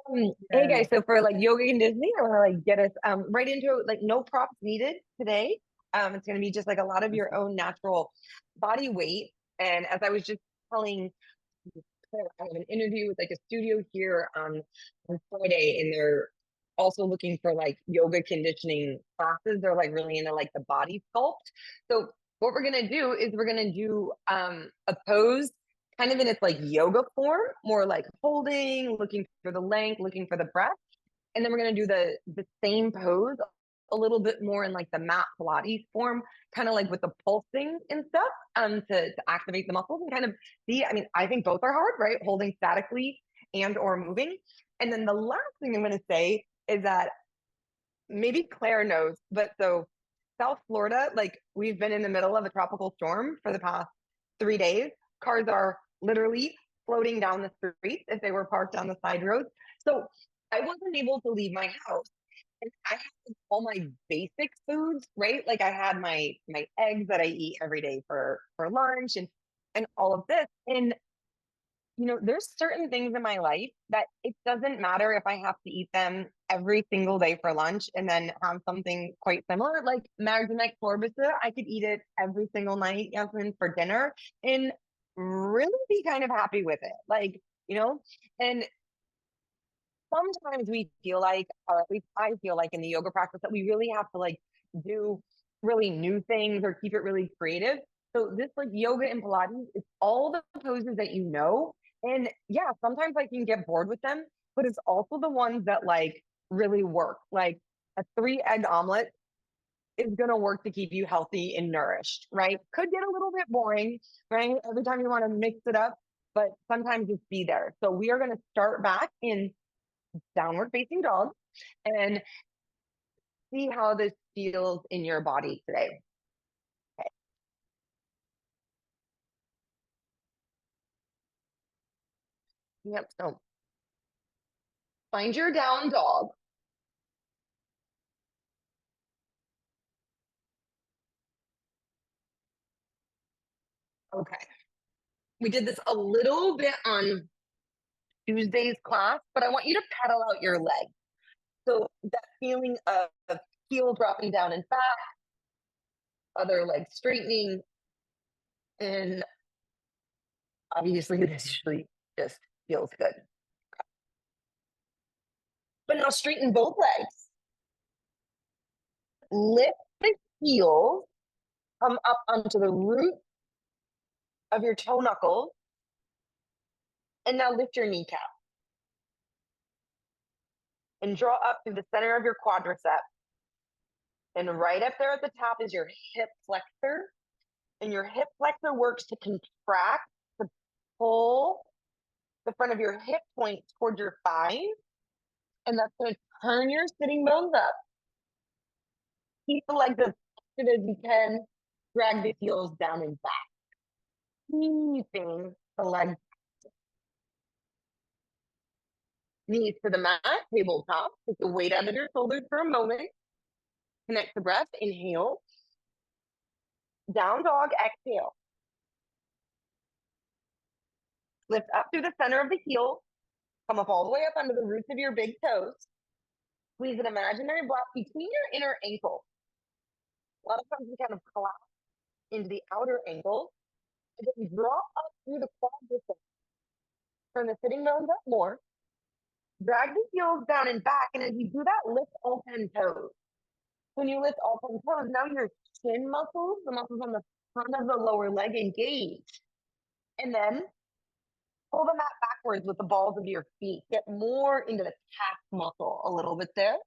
Hey Yeah. guys, so for like yoga conditioning, I want to like get us right into like no props needed today. It's going to be just like a lot of your own natural body weight. And as I was just telling Claire, I have an interview with like a studio here on Friday, and they're also looking for like yoga conditioning classes. They're like really into like the body sculpt. So what we're gonna do is we're gonna do a pose kind of in its like yoga form, more like holding, looking for the length, looking for the breath. And then we're gonna do the same pose a little bit more in like the mat Pilates form, kind of like with the pulsing and stuff, to activate the muscles and kind of see. I mean, I think both are hard, right? Holding statically and or moving. And then the last thing I'm gonna say is that maybe Claire knows, but so South Florida, like we've been in the middle of a tropical storm for the past 3 days. Cars are literally floating down the street if they were parked on the side roads. So I wasn't able to leave my house. And I had all my basic foods, right? Like I had my eggs that I eat every day for lunch and all of this. And there's certain things in my life that it doesn't matter if I have to eat them every single day for lunch and then have something quite similar. Like Magdalenic Sorbisa, I could eat it every single night, Yasmin, for dinner and really be kind of happy with it. And sometimes we feel like, or at least I feel like in the yoga practice, that we really have to like do really new things or keep it really creative. So this like yoga and Pilates, it's all the poses that you know. And yeah, sometimes I can get bored with them, but it's also the ones that like really work. Like a 3 egg omelet is going to work to keep you healthy and nourished, right? Could get a little bit boring, right? Every time you want to mix it up, but sometimes just be there. So we are going to start back in downward facing dog and see how this feels in your body today. Okay. Yep. So find your down dog. Okay. We did this a little bit on Tuesday's class, but I want you to pedal out your leg. So that feeling of heel dropping down and back, other leg straightening, and obviously this usually just feels good. But now straighten both legs. Lift the heels, come up onto the root of your toe knuckles, and now lift your kneecap and draw up through the center of your quadricep. And right up there at the top is your hip flexor. And your hip flexor works to contract, to pull the front of your hip point towards your thighs. And that's going to turn your sitting bones up. Keep the legs as lifted as you can. Drag the heels down and back. Keeping the legs, knees to the mat, tabletop. Take the weight out of your shoulders for a moment. Connect the breath. Inhale. Down dog. Exhale. Lift up through the center of the heel. Come up all the way up under the roots of your big toes. Squeeze an imaginary block between your inner ankles. A lot of times we kind of collapse into the outer ankle. And then draw up through the quadriceps. Turn the sitting bones up more. Drag the heels down and back. And as you do that, lift all 10 toes. When you lift all 10 toes, now your shin muscles, the muscles on the front of the lower leg, engage. And then pull the mat backwards with the balls of your feet. Get more into the calf muscle a little bit there.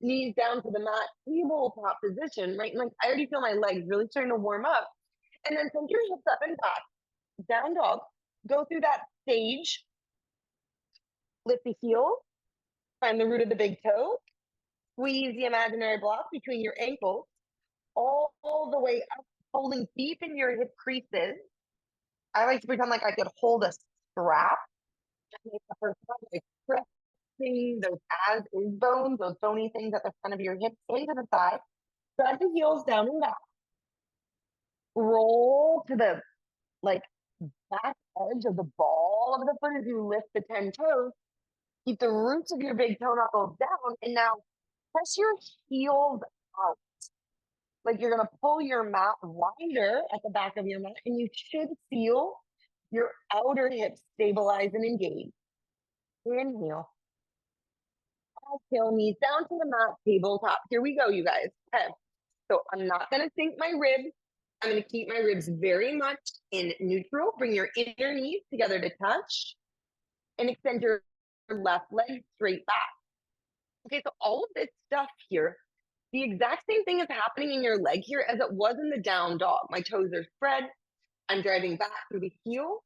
Knees down to the mat, tabletop position, right? And like I already feel my legs really starting to warm up. And then send your hips up and back, down dog. Go through that stage. Lift the heel, find the root of the big toe. Squeeze the imaginary block between your ankles, all the way up, holding deep in your hip creases. I like to pretend like I could hold a strap. Make the first one, like pressing those as is bones, those bony things at the front of your hips into the side. Drag the heels down and back. Roll to the like back edge of the ball of the foot as you lift the 10 toes. Keep the roots of your big toe knuckles down. And now press your heels out. Like you're going to pull your mat wider at the back of your mat. And you should feel your outer hips stabilize and engage. Inhale. Exhale, knees down to the mat, tabletop. Here we go, you guys. Okay. So I'm not going to sink my ribs. I'm going to keep my ribs very much in neutral. Bring your inner knees together to touch and extend your left leg straight back. Okay, so all of this stuff here, the exact same thing is happening in your leg here as it was in the down dog. My toes are spread. I'm driving back through the heel,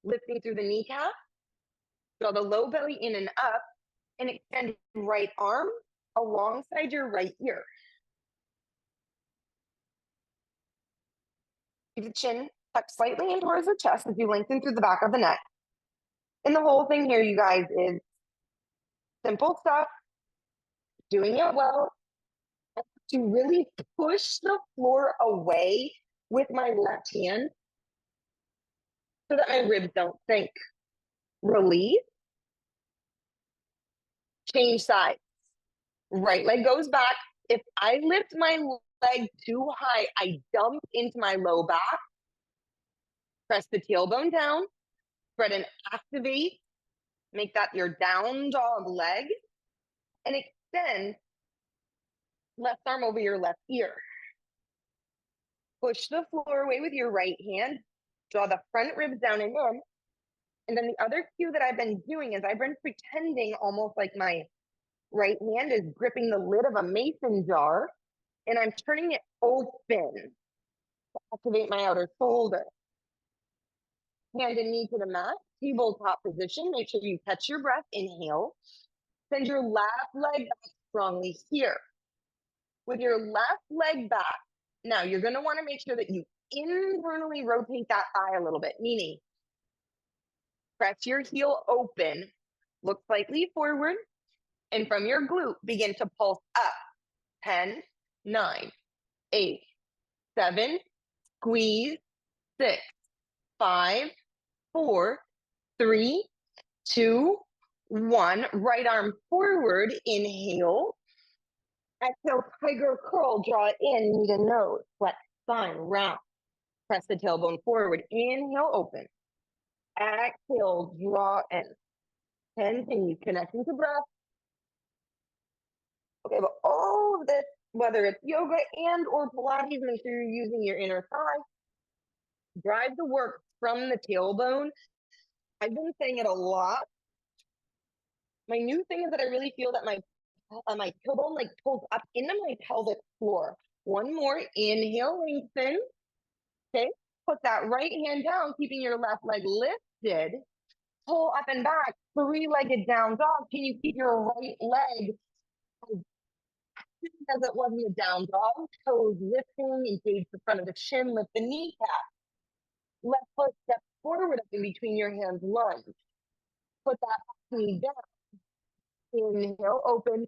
lifting through the kneecap. Draw the low belly in and up and extend right arm alongside your right ear. Keep the chin tucked slightly in towards the chest as you lengthen through the back of the neck. And the whole thing here, you guys, is simple stuff, doing it well, to really push the floor away with my left hand so that my ribs don't sink. Release. Change sides. Right leg goes back. If I lift my leg too high, I dump into my low back. Press the tailbone down. Spread and activate. Make that your down dog leg. And extend left arm over your left ear. Push the floor away with your right hand. Draw the front ribs down and in. And then the other cue that I've been doing is I've been pretending almost like my right hand is gripping the lid of a mason jar, and I'm turning it open to activate my outer shoulder. Hand and knee to the mat, tabletop position. Make sure you catch your breath. Inhale. Send your left leg back strongly here. With your left leg back, now you're going to want to make sure that you internally rotate that thigh a little bit, meaning press your heel open, look slightly forward, and from your glute, begin to pulse up. 10, 9, 8, 7, squeeze, 6, 5, 4, 3, 2, 1. Right arm forward, inhale. Exhale, tiger curl, draw it in, knee to nose, flex, spine, round. Press the tailbone forward, inhale, open. Exhale, draw in. Continue connecting to breath. Okay, but all of this, whether it's yoga and or Pilates, make sure you're using your inner thigh. Drive the work from the tailbone. I've been saying it a lot. My new thing is that I really feel that my tailbone like pulls up into my pelvic floor. One more, inhale, lengthen. Okay, put that right hand down, keeping your left leg lifted. Pull up and back, three-legged down dog. Can you keep your right leg as it was in the down dog? Toes lifting, engage the front of the shin, lift the kneecap. Left foot step forward up in between your hands, lunge. Put that knee down. Inhale, open.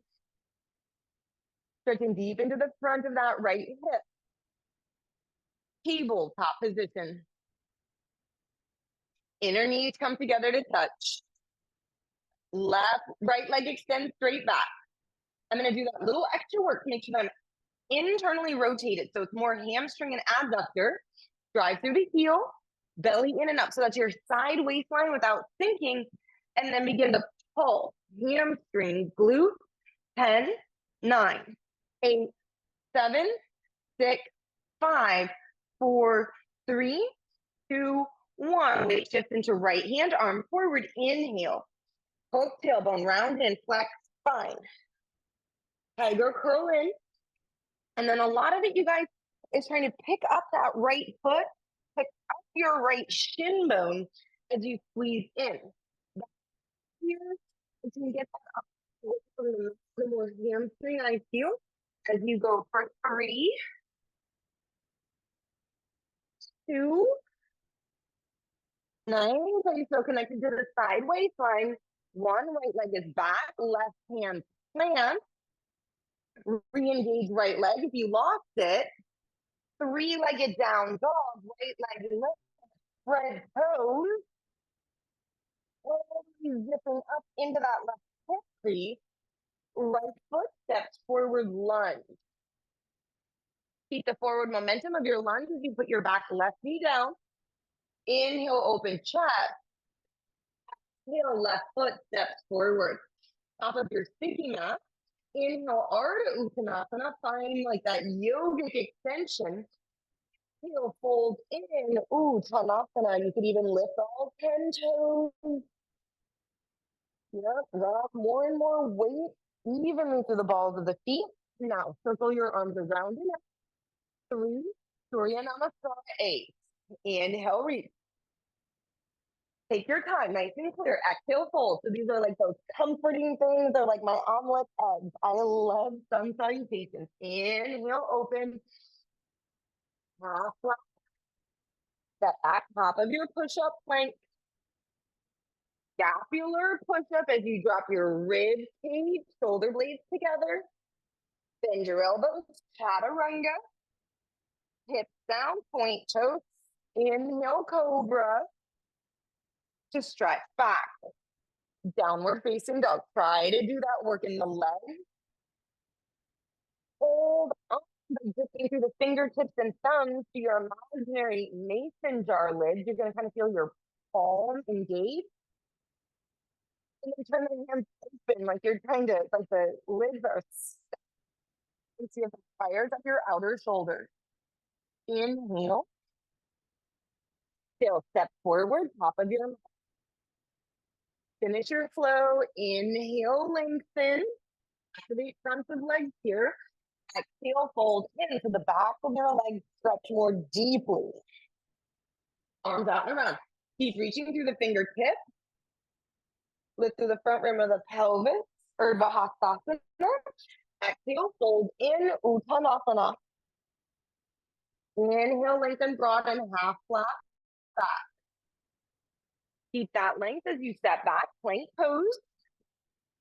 Stretching deep into the front of that right hip. Tabletop position. Inner knees come together to touch. Right leg extends straight back. I'm going to do that little extra work to make sure that I'm internally rotated. So it's more hamstring and adductor. Drive through the heel, belly in and up. So that's your side waistline without sinking. And then begin to pull. Hamstring, glute. 10, 9, 8, 7, 6, 5, 4, 3, 2, 1. Weight shift into right hand, arm forward. Inhale. Hook tailbone, round in, flex spine. Tiger curl in. And then a lot of it, you guys, is trying to pick up that right foot, pick up your right shin bone as you squeeze in. Here, as you get that up, the more hamstring I feel as you go for 3, 2, 9. So you feel connected to the side waistline. 1, right leg is back, left hand plant. Re-engage right leg if you lost it. 3-legged down dog, right leg lift, spread toes. Zipping up into that left tree. Right foot steps forward lunge. Keep the forward momentum of your lunge as you put your back left knee down. Inhale, open chest. Exhale, left foot steps forward. Top of your sticky mat. Inhale, Ardha Uttanasana. Find like that yogic extension. Heel fold in. Uttanasana. You could even lift all 10 toes. Yep, drop more and more weight evenly through the balls of the feet. Now, circle your arms around your neck. 3, Surya Namaskar, 8. Inhale, reach. Take your time, nice and clear. Exhale, fold. So these are like those comforting things. They're like my omelet eggs. I love sun salutations. Inhale, open. Half flat. Step back, top of your push-up plank. Scapular push-up as you drop your rib cage, shoulder blades together. Bend your elbows, chaturanga. Hips down, point toes. Inhale, cobra. To stretch back. Downward facing dog. Try to do that work in the legs. Hold on by dipping through the fingertips and thumbs to your imaginary mason jar lids. You're going to kind of feel your palm engage. And then turn the hands open like you're trying to, like the lids are stuck. And see if it fires up your outer shoulders. Inhale. Still step forward, top of your mat. Finish your flow. Inhale, lengthen. Activate fronts of legs here. Exhale, fold in so the back of your legs stretch more deeply. Arms out and around. Keep reaching through the fingertips. Lift through the front rim of the pelvis, Urdhva Hastasana. Exhale, fold in, Uttanasana. Inhale, lengthen, broaden, half flat back. Keep that length as you step back, plank pose.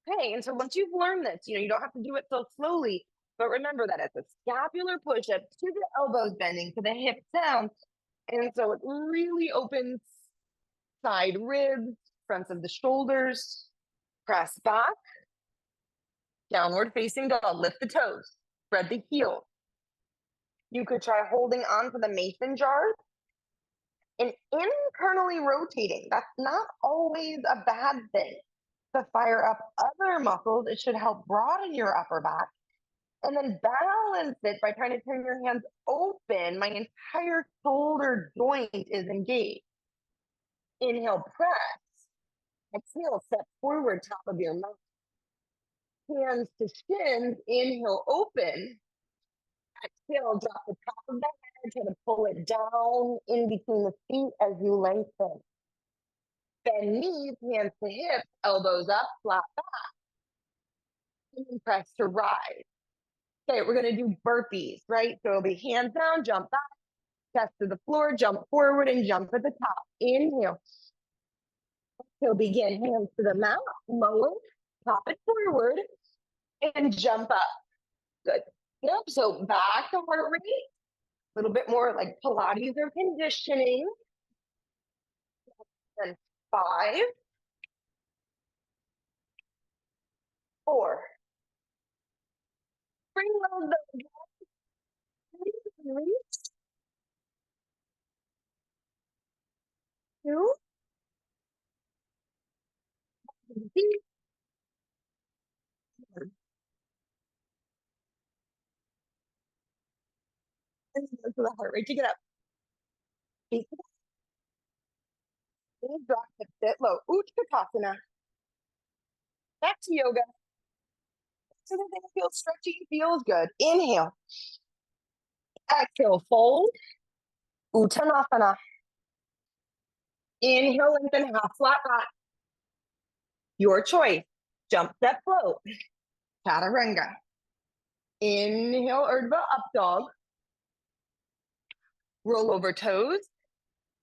Okay, and so once you've learned this, you don't have to do it so slowly, but remember that it's a scapular push-up to the elbows bending, to the hips down. And so it really opens side ribs, fronts of the shoulders, press back, downward facing dog, lift the toes, spread the heels. You could try holding on to the mason jars and internally rotating. That's not always a bad thing. To fire up other muscles, it should help broaden your upper back. And then balance it by trying to turn your hands open. My entire shoulder joint is engaged. Inhale, press. Exhale, step forward, top of your mat. Hands to shins. Inhale, open. Exhale, drop the top of the head. Try to pull it down in between the feet as you lengthen. Bend knees, hands to hips, elbows up, flat back. And press to rise. Okay, we're going to do burpees, right? So it'll be hands down, jump back, chest to the floor, jump forward, and jump at the top. Inhale. So begin, hands to the mat, lower, pop it forward, and jump up. Good. Yep, so back to heart rate. A little bit more like Pilates or conditioning. And 5, 4. Bring those legs. 2. Deep. And to the heart rate to get up. Feet to the knee, drop, hip, sit low. Utkatasana. Back to yoga. So the thing feels stretchy, feels good. Inhale. Exhale, fold. Uttanasana. Inhale, lengthen, half flat back. Your choice. Jump, step, float. Chaturanga. Inhale, Urdhva, up dog. Roll over toes.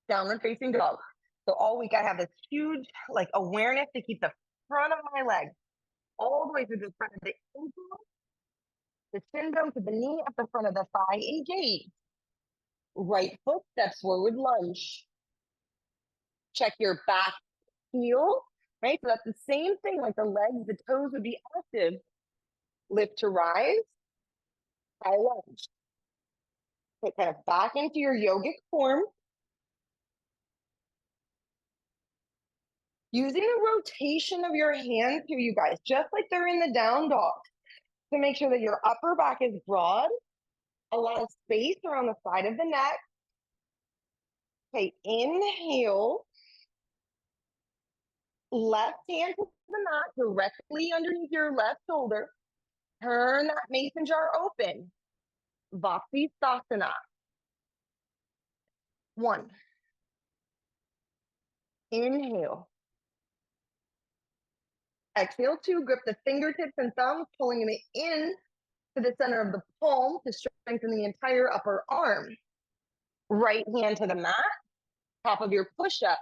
Downward facing dog. So all week I have this huge like awareness to keep the front of my leg all the way through the front of the ankle, the shin bone to the knee at the front of the thigh, engage. Right foot steps forward, lunge. Check your back heel right? So that's the same thing, like the legs, the toes would be active. Lift to rise, high lunge. Okay, kind of back into your yogic form. Using the rotation of your hands here, you guys, just like they're in the down dog, to make sure that your upper back is broad, a lot of space around the side of the neck. Okay, inhale. Left hand to the mat directly underneath your left shoulder. Turn that mason jar open. Vasisthasana. 1. Inhale. Exhale 2. Grip the fingertips and thumbs, pulling it in to the center of the palm to strengthen the entire upper arm. Right hand to the mat. Top of your push-up.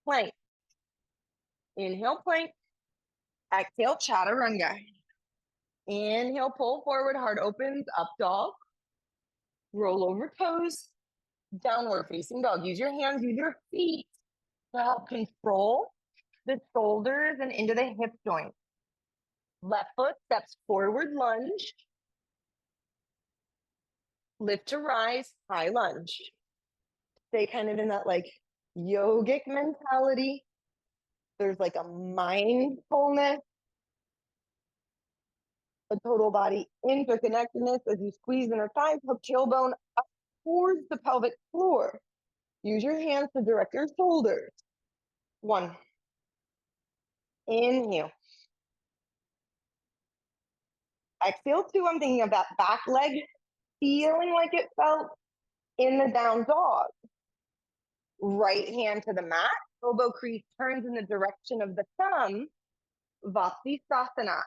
Plank. Inhale, plank. Exhale, chaturanga. Inhale, pull forward, heart opens, up dog. Roll over toes. Downward facing dog. Use your hands, use your feet to help control the shoulders and into the hip joint. Left foot steps forward, lunge. Lift to rise, high lunge. Stay kind of in that like yogic mentality. There's like a mindfulness, a total body interconnectedness as you squeeze inner thighs, hook tailbone up towards the pelvic floor. Use your hands to direct your shoulders. 1. Inhale. Exhale 2. I'm thinking of that back leg feeling like it felt in the down dog. Right hand to the mat. Elbow crease turns in the direction of the thumb. Vasisthasana.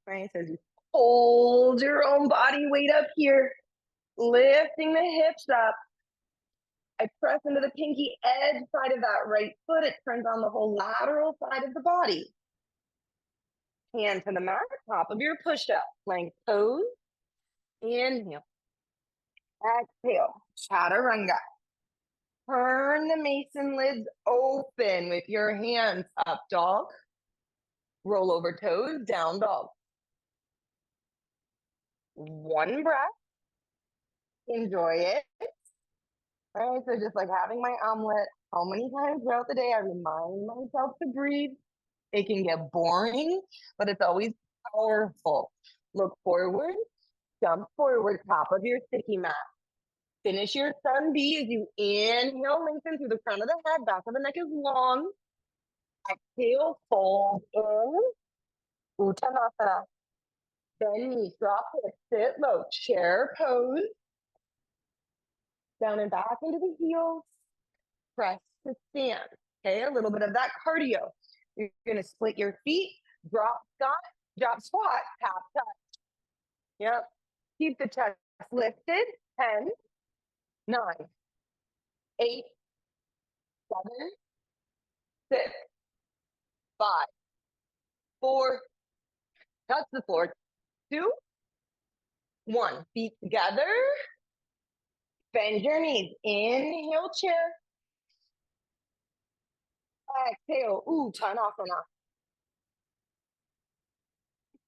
Right, so you hold your own body weight up here, lifting the hips up. I press into the pinky edge side of that right foot. It turns on the whole lateral side of the body. Hand to the mat, top of your push-up. Plank pose. Inhale. Exhale. Chaturanga. Turn the mason lids open with your hands. Up dog. Roll over toes. Down dog. 1 breath. Enjoy it. All right, so just like having my omelet, how many times throughout the day I remind myself to breathe. It can get boring, but it's always powerful. Look forward, jump forward, top of your sticky mat. Finish your sun B as you inhale, lengthen through the crown of the head, back of the neck is long. Exhale, fold in, Uttanasana. Bend knees, drop hips, sit low, chair pose. Down and back into the heels. Press to stand. Okay, a little bit of that cardio. You're going to split your feet, drop squat, tap, touch. Yep. Keep the chest lifted. 10, 9, 8, 7, 6, 5, 4, touch the floor. 2, 1. Feet together. Bend your knees. Inhale, chair. Exhale, Uttanasana.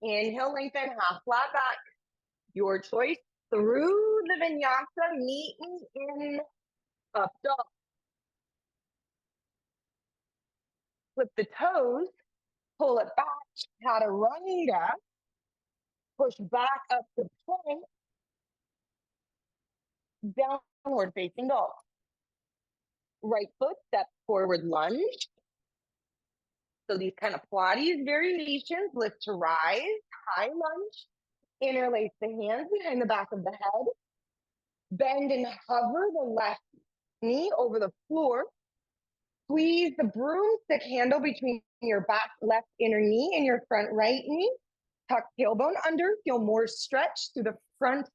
Inhale, lengthen, half flat back. Your choice. Through the vinyasa, meet me in up dog. Flip the toes, pull it back, chaturanga. Push back up to plank. Downward facing dog. Right foot steps forward, lunge. So these kind of Pilates variations, lift to rise, high lunge. Interlace the hands behind the back of the head. Bend and hover the left knee over the floor. Squeeze the broomstick handle between your back left inner knee and your front right knee. Tuck tailbone under. Feel more stretch through the front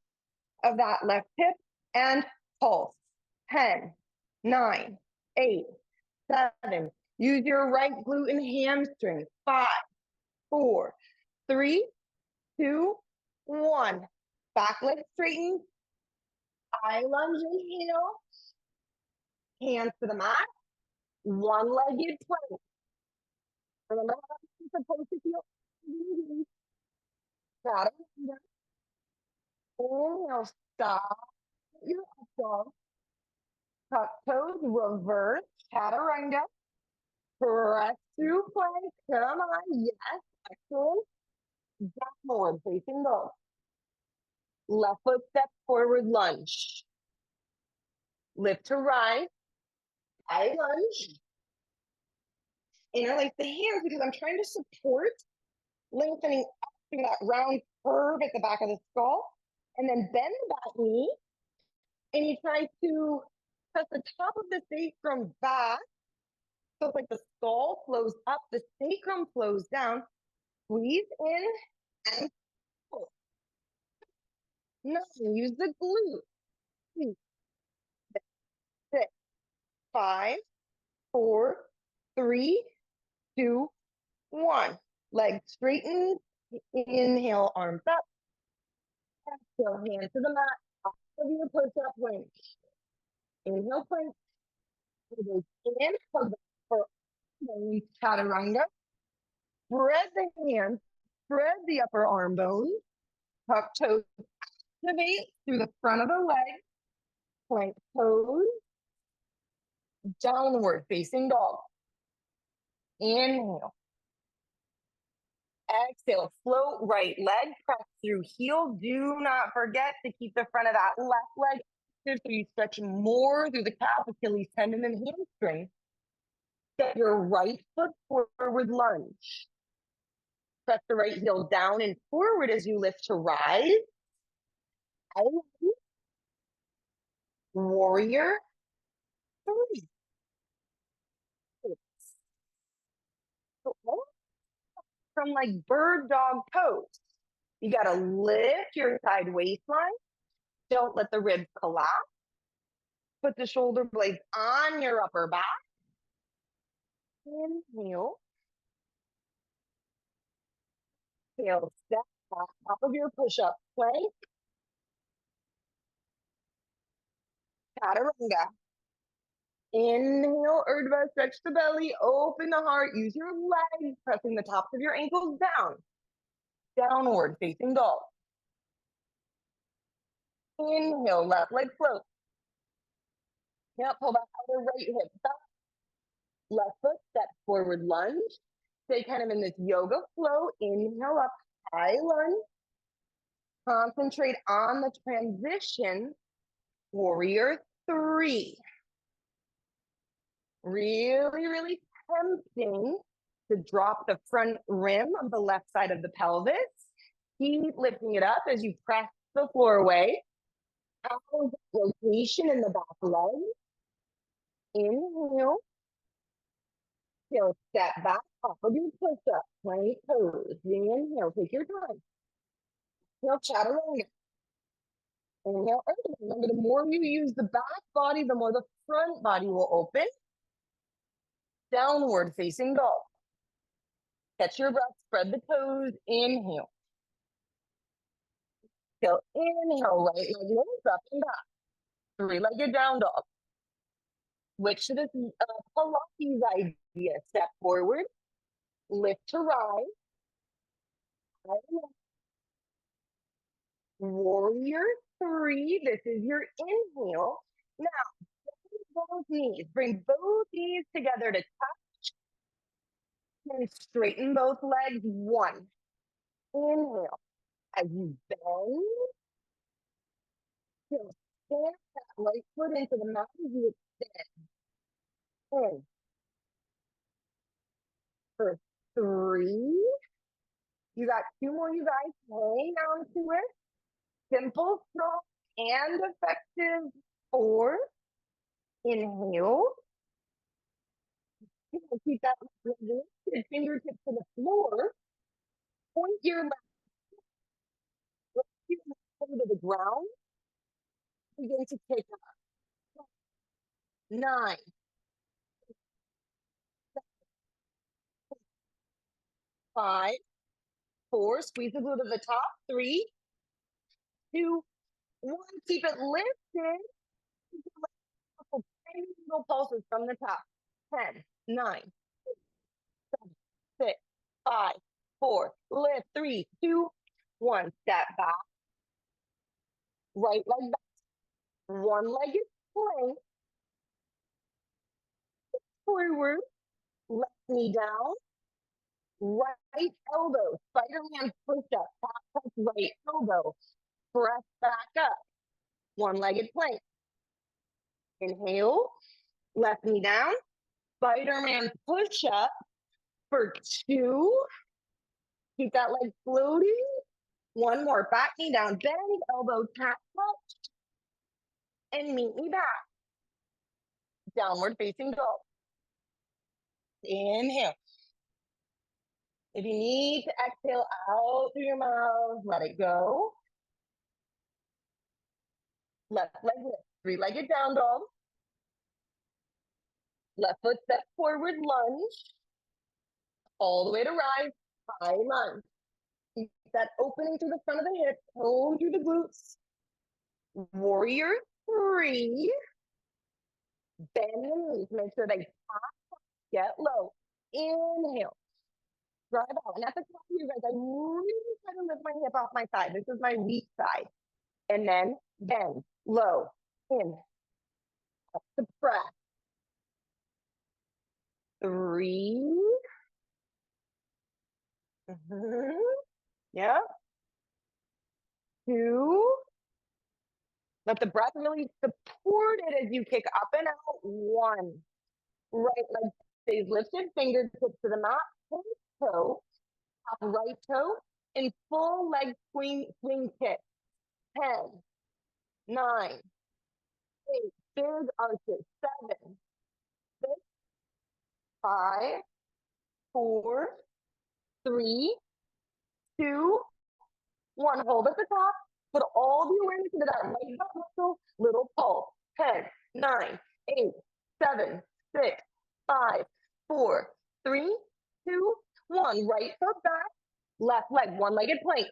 of that left hip. And pulse. 10, 9, 8, 7. Use your right glute and hamstring. 5, 4, 3, 2, 1. Back leg straighten. High lunge, inhale. Hands to the mat. One-legged plank. Remember how it's supposed to feel? Got it. Inhale, stop your up dog. Tuck toes, reverse, chaturanga. Press through plank. Come on, yes, excellent. Downward facing dog. Left foot step forward lunge. Lift to rise. High lunge. Interlace the hands because I'm trying to support lengthening up through that round curve at the back of the skull. And then bend the back knee. And you try to press the top of the sacrum back. So it's like the skull flows up, the sacrum flows down. Squeeze in and pull. No, use the glute. 6, 5, 4, 3, 2, 1. Legs straightened. Inhale, arms up. Exhale, hands to the mat. Top of your push-up plank. Inhale, plank. In, hug for chaturanga. Spread the hands. Spread the upper arm bones. Tuck toes. Activate through the front of the leg. Plank pose. Downward facing dog. Inhale. Exhale, float right leg, press through heel. Do not forget to keep the front of that left leg active so you stretch more through the calf, Achilles tendon, and hamstring. Get your right foot forward lunge. Press the right heel down and forward as you lift to rise. Warrior 3. From like bird dog pose. You got to lift your side waistline. Don't let the ribs collapse. Put the shoulder blades on your upper back. Inhale. Exhale, step back, top of your push-up plank. Chaturanga. Inhale, Urdhva, stretch the belly, open the heart, use your legs, pressing the tops of your ankles down. Downward facing dog. Inhale, left leg float. Now pull that other right hip back. Left foot, step forward lunge. Stay kind of in this yoga flow. Inhale up, high lunge. Concentrate on the transition. Warrior 3. Really, really tempting to drop the front rim of the left side of the pelvis. Keep lifting it up as you press the floor away. Rotation in the back leg. Inhale. Exhale, step back, top of your push-up, plank pose. Inhale, take your time. Exhale, chaturanga. Inhale, remember, the more you use the back body, the more the front body will open. Downward facing dog. Catch your breath, spread the toes, inhale. Exhale, inhale, right leg lifts up and back. Three-legged down dog. Switch to this Pilates idea. Step forward, lift to rise. Warrior 3. This is your inhale. Now, both knees. Bring both knees together to touch. And straighten both legs. 1. Inhale. As you bend. Stand that right foot into the mat as you extend. In. For 3. You got 2 more, you guys. Hang on to it. Simple, strong, and effective. 4. Inhale. Keep that lifted, fingertips to the floor. Point your left foot to the ground. Begin to take up. 9. 5, 4. Squeeze the glute to the top. 3, 2, One, keep it lifted. Tiny little pulses from the top. 10, 9, 7, 6, 5, 4, lift, 3, 2, 1. Step back. Right leg back. One leg is plank. Forward. Left knee down. Right elbow. Spiderman push up. Touch right elbow. Press back up. One-legged plank. Inhale. Left knee down. Spiderman push up for 2. Keep that leg floating. One more. Back knee down. Bend elbow. Tap touch. And meet me back. Downward facing dog. Inhale. If you need to exhale out through your mouth, let it go. Left leg lift. Three-legged down dog. Left foot step forward, lunge. All the way to rise. High lunge. Keep that opening through the front of the hip. Tone through the glutes. Warrior 3. Bend the knees. Make sure they tap. Get low. Inhale. Drive out. And at the top of you guys, I really try to lift my hip off my side. This is my weak side. And then bend. Low. In. Up to press. 3. Yep. 2. Let the breath really support it as you kick up and out. 1. Right leg stays lifted, fingertips to the mat, point toe, top right toe, and full leg swing kick. 10, 9, 8, big arches. 7, 6, 5, 4, 3, 2, 1. Hold at the top. Put all the awareness into that right butt muscle. Little pulse. 10, 9, 8, 7, 6, 5, 4, 3, 2, 1. Right foot back. Left leg. One-legged plank.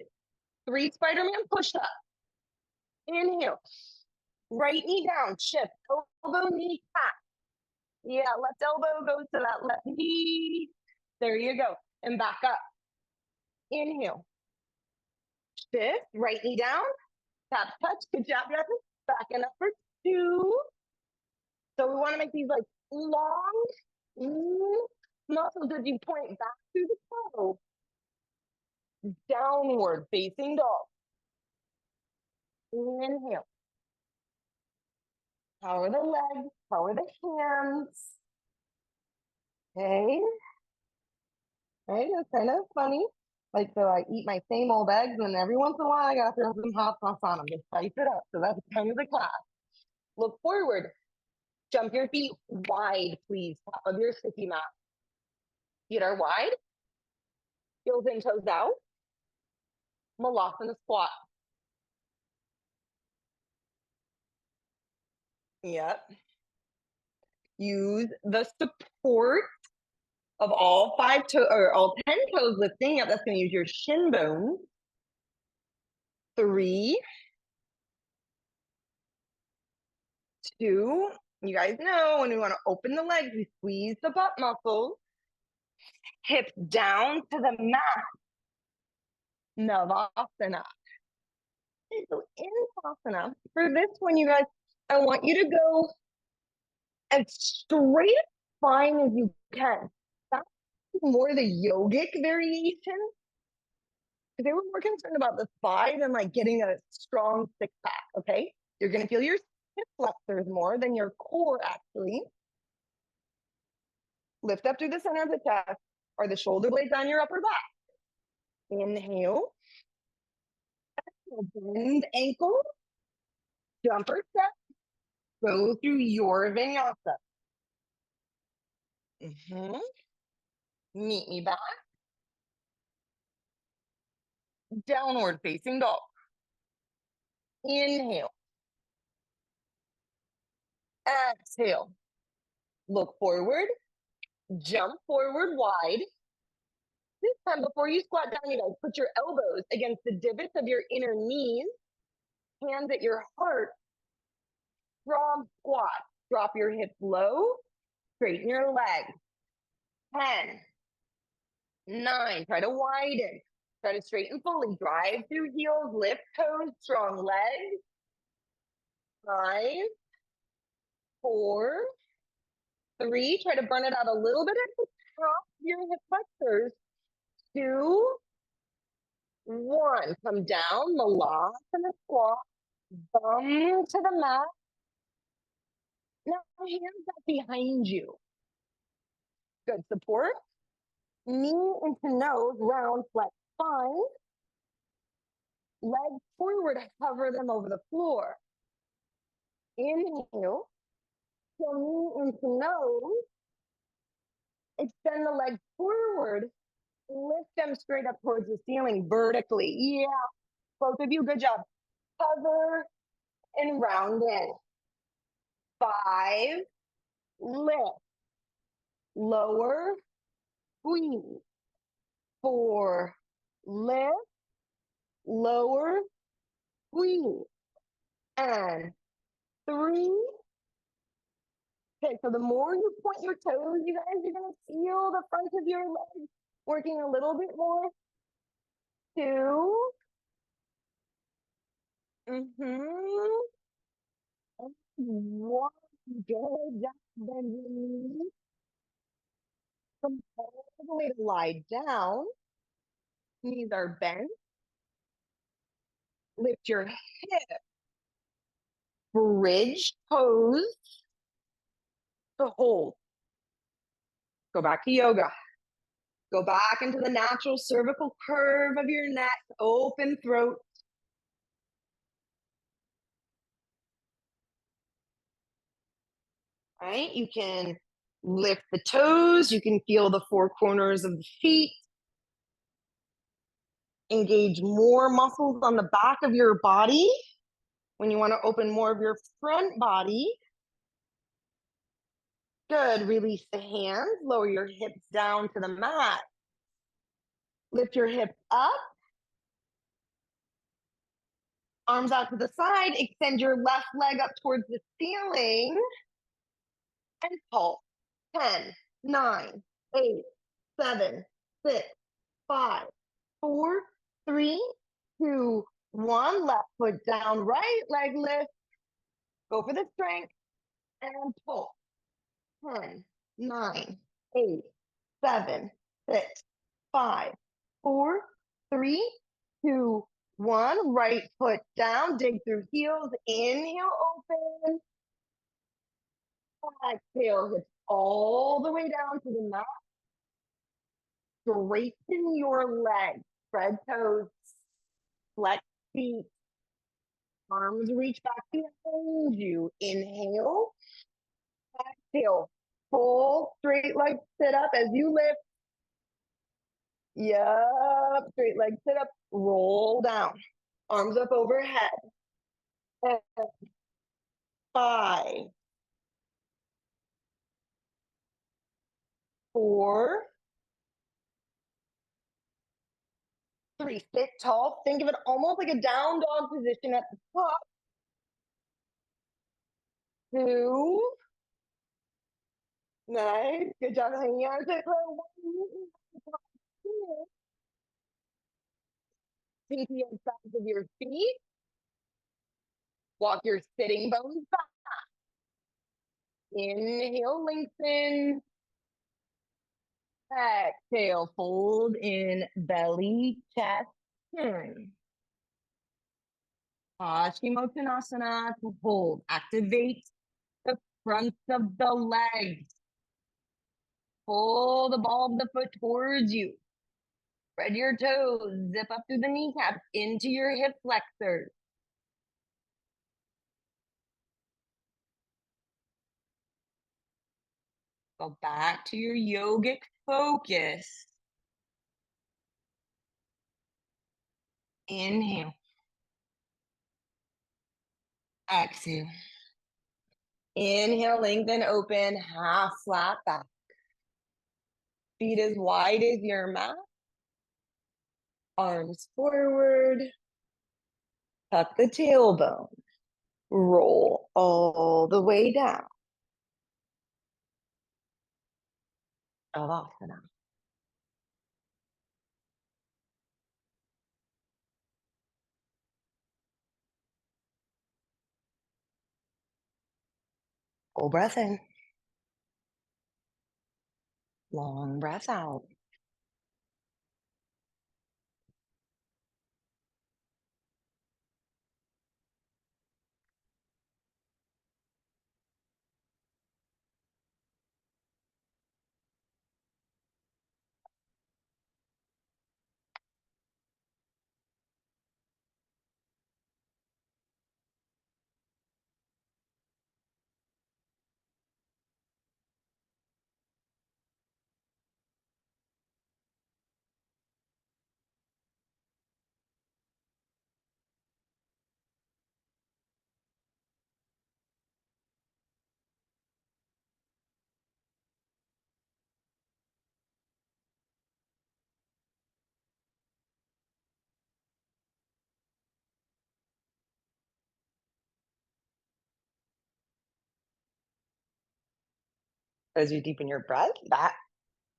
3 Spiderman push-up. Inhale. Right knee down. Shift. Elbow, knee, tap. Yeah, left elbow goes to that left knee. There you go. And back up. Inhale. Shift. Right knee down. Tap, touch. Good job, Jeffrey. Backing up for 2. So we want to make these like long muscles as you point back through the toe. Downward facing dog. Inhale. Power the legs, power the hands. Okay. Right, it's kind of funny. Like, so I eat my same old eggs, and every once in a while I gotta throw some hot sauce on them to spice it up. So that's kind of the class. Look forward. Jump your feet wide, please. Top of your sticky mat. Feet are wide. Heels in, toes out. Malasana squat. Yep. Use the support of all 5 toes or all 10 toes lifting. Yep, that's going to use your shin bones. 3, 2. You guys know when we want to open the legs, we squeeze the butt muscles. Hips down to the mat. Navasana. Okay, so in Navasana, for this one, you guys, I want you to go as straight spine as you can. That's more the yogic variation. They were more concerned about the spine and like getting a strong six pack. Okay, you're gonna feel your hip flexors more than your core actually. Lift up through the center of the chest. Are the shoulder blades on your upper back? Inhale. Bend ankle. Jumper step. Go through your vinyasa. Meet me back. Downward facing dog. Inhale. Exhale. Look forward. Jump forward wide. This time, before you squat down, you guys put your elbows against the divots of your inner knees. hands at your heart, strong squat. Drop your hips low, straighten your legs. 10, 9, try to widen. Try to straighten fully. Drive through heels, lift toes, strong legs. 5, 4, 3, try to burn it out a little bit at the top of your hip flexors. 2, 1, come down, Malasana squat, bum to the mat. Now hands up behind you. Good support. Knee into nose, round, flex spine. Legs forward, hover them over the floor. Inhale. So knee into nose. Extend the legs forward. Lift them straight up towards the ceiling vertically. Yeah, both of you, good job. Hover and round in. 5, lift. Lower, squeeze. 4, lift. Lower, squeeze. And 3. Okay, so the more you point your toes, you guys, you're going to feel the front of your legs working a little bit more. 2. Mm-hmm. 1. Good. Just bend your knees. Come all the way to lie down. Knees are bent. Lift your hip. Bridge toes to hold. Go back to yoga. Go back into the natural cervical curve of your neck. Open throat. Right? You can lift the toes. You can feel the 4 corners of the feet. Engage more muscles on the back of your body. When you want to open more of your front body. Good. Release the hands. Lower your hips down to the mat. Lift your hips up. Arms out to the side. Extend your left leg up towards the ceiling. And pulse. 10, 9, 8, 7, 6, 5, 4, 3, 2, 1. Left foot down, right leg lift. Go for the strength. And pull. 10, 9, 8, 7, 6, 5, 4, 3, 2, 1. Right foot down. Dig through heels. Inhale, open. Exhale, hips all the way down to the mat. Straighten your legs. Spread toes. Flex feet. Arms reach back behind you. Inhale. Exhale. Full straight leg sit up as you lift. Yup. Straight leg sit up. Roll down. Arms up overhead. 5, 4, 3. Sit tall. Think of it almost like a down dog position at the top. 2. Nice. Good job hanging on to it for 1. Pinky on sides of your feet. Walk your sitting bones back. Inhale, lengthen. Exhale, fold in belly, chest, chin. Paschimottanasana to hold. Activate the front of the legs. Pull the ball of the foot towards you. Spread your toes. Zip up through the kneecaps into your hip flexors. Go back to your yogic focus. Inhale. Exhale. Inhale, lengthen, open, half flat back. Feet as wide as your mat. Arms forward. Tuck the tailbone. Roll all the way down. Savasana. Full breath in. Long breath out. As you deepen your breath, that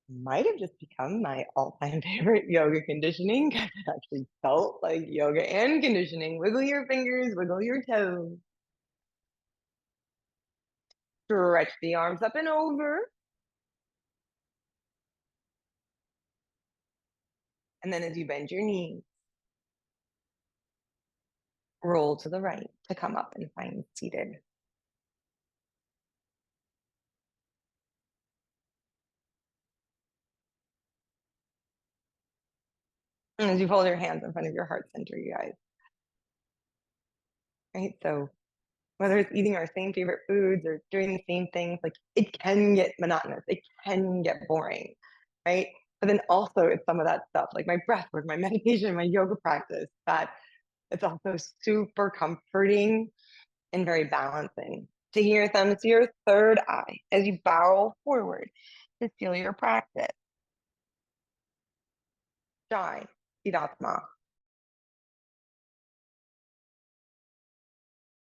might have just become my all-time favorite yoga conditioning because it actually felt like yoga and conditioning. Wiggle your fingers, wiggle your toes. Stretch the arms up and over. And then as you bend your knees, roll to the right to come up and find seated. And as you hold your hands in front of your heart center, you guys, right? So whether it's eating our same favorite foods or doing the same things, like it can get monotonous, it can get boring, right? But then also it's some of that stuff, like my breath work, my meditation, my yoga practice, that it's also super comforting and very balancing. To your thumbs to your third eye as you bow forward to seal your practice. Jai, Siddhatma.